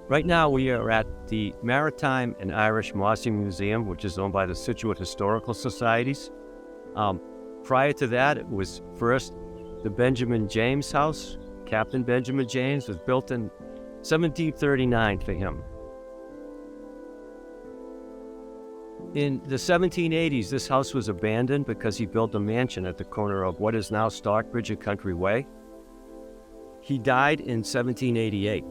Right now we are at the Maritime and Irish Mossy Museum, which is owned by the Scituate Historical Societies. Prior to that, it was first the Benjamin James house. Captain Benjamin James was built in 1739 for him. In the 1780s, this house was abandoned because he built a mansion at the corner of what is now Stockbridge and Country Way. He died in 1788.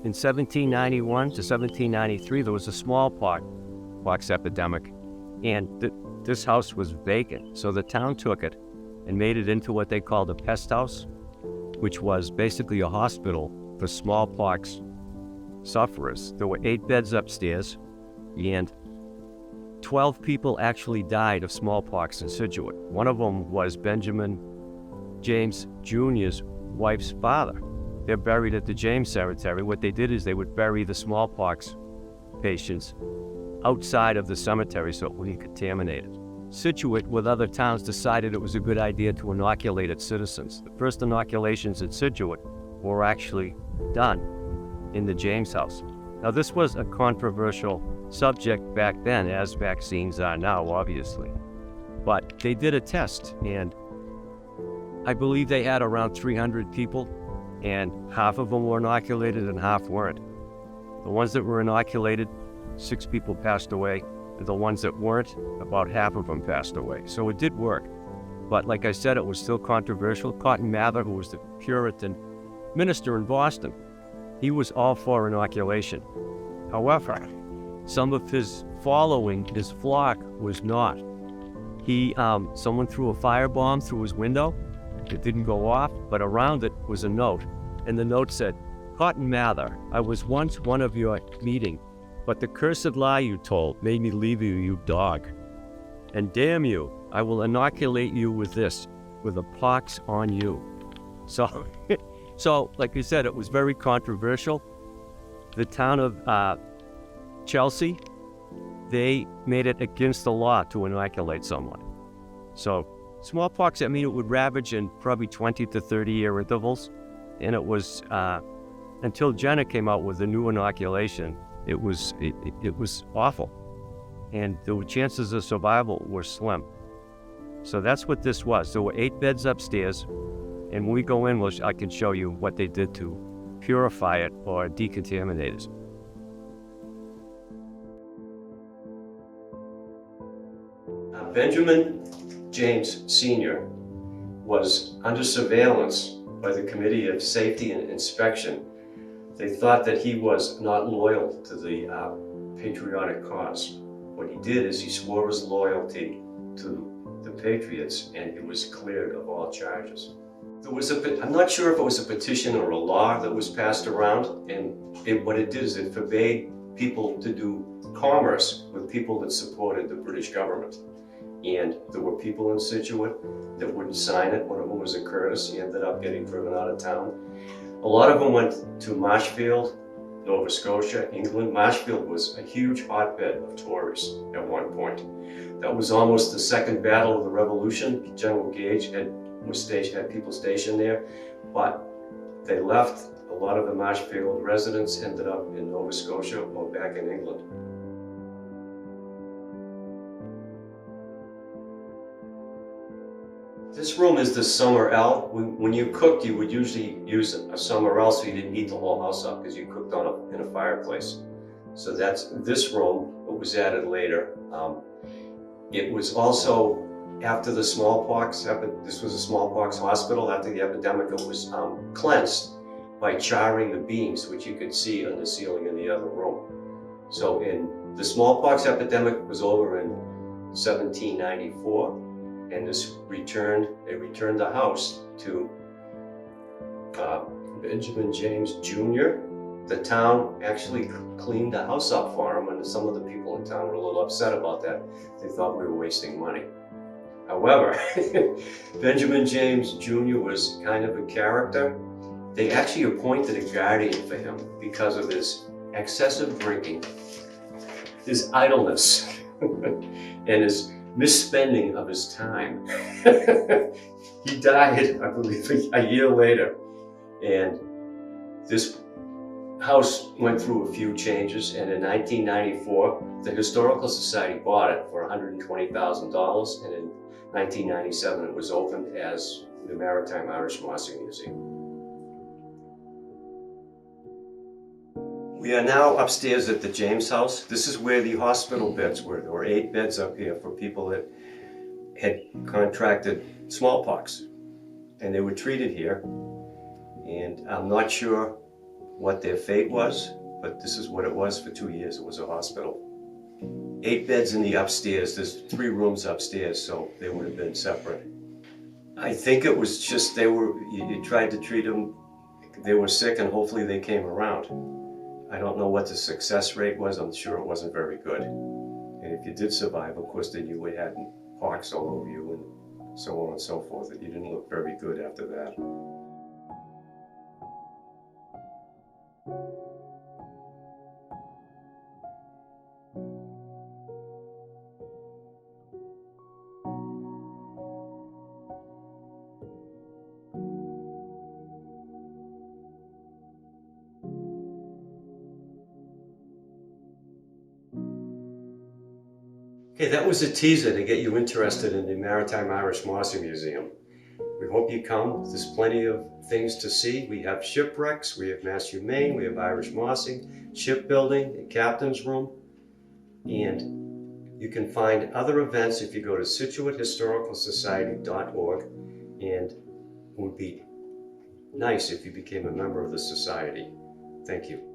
In 1791 to 1793, there was a smallpox epidemic, and this house was vacant. So the town took it and made it into what they called a pest house, which was basically a hospital for smallpox sufferers. There were 8 beds upstairs, and 12 people actually died of smallpox in Scituate. One of them was Benjamin James Jr.'s wife's father. They're buried at the James Cemetery. What they did is they would bury the smallpox patients outside of the cemetery so it wouldn't be contaminated. Scituate, with other towns, decided it was a good idea to inoculate its citizens. The first inoculations at Scituate were actually done in the James house. Now, this was a controversial subject back then, as vaccines are now, obviously. But they did a test, and I believe they had around 300 people, and half of them were inoculated and half weren't. The ones that were inoculated, 6 people passed away, and the ones that weren't, about half of them passed away. So it did work. But like I said, it was still controversial. Cotton Mather, who was the Puritan minister in Boston, he was all for inoculation. However, some of his following, his flock, was not. Someone threw a firebomb through his window. It didn't go off, but around it was a note. And the note said, "Cotton Mather, I was once one of your meeting, but the cursed lie you told made me leave you, you dog. And damn you, I will inoculate you with this, with a pox on you." So like I said, it was very controversial. The town of Chelsea, they made it against the law to inoculate someone. So smallpox, it would ravage in probably 20 to 30 year intervals. And it was, until Jenner came out with a new inoculation, it was awful. And the chances of survival were slim. So that's what this was. There were 8 beds upstairs. And when we go in, I can show you what they did to purify it or decontaminate it. Benjamin James Sr. was under surveillance by the Committee of Safety and Inspection. They thought that he was not loyal to the patriotic cause. What he did is he swore his loyalty to the Patriots, and it was cleared of all charges. I'm not sure if it was a petition or a law that was passed around, and what it did is it forbade people to do commerce with people that supported the British government. And there were people in Scituate that wouldn't sign it. One of them was a Curtis. He ended up getting driven out of town. A lot of them went to Marshfield, Nova Scotia, England. Marshfield was a huge hotbed of Tories at one point. That was almost the second battle of the Revolution. General Gage had people stationed there, but they left. A lot of the Marshfield residents ended up in Nova Scotia or back in England. This room is the summer L. When you cooked, you would usually use a summer L so you didn't heat the whole house up because you cooked in a fireplace. So that's this room. It was added later. It was also after the smallpox. This was a smallpox hospital. After the epidemic, it was cleansed by charring the beams, which you could see on the ceiling in the other room. So the smallpox epidemic was over in 1794. And they returned the house to Benjamin James Jr. The town actually cleaned the house up for him, and some of the people in town were a little upset about that. They thought we were wasting money. However, Benjamin James Jr. was kind of a character. They actually appointed a guardian for him because of his excessive drinking, his idleness, and his misspending of his time. He died, I believe, a year later, and this house went through a few changes, and in 1994, the Historical Society bought it for $120,000, and in 1997, it was opened as the Maritime Irish Mossing Museum. We are now upstairs at the James House. This is where the hospital beds were. There were 8 beds up here for people that had contracted smallpox, and they were treated here. And I'm not sure what their fate was, but this is what it was for 2 years. It was a hospital. 8 beds in the upstairs. There's 3 rooms upstairs, so they would have been separate. I think it was just you tried to treat them, they were sick, and hopefully they came around. I don't know what the success rate was. I'm sure it wasn't very good. And if you did survive, of course, then you had pox all over you and so on and so forth. That you didn't look very good after that. Okay, that was a teaser to get you interested in the Maritime Irish Mossing Museum. We hope you come. There's plenty of things to see. We have shipwrecks, we have mass humane, we have Irish mossing, shipbuilding, a captain's room, and you can find other events if you go to ScituateHistoricalSociety.org, and it would be nice if you became a member of the society. Thank you.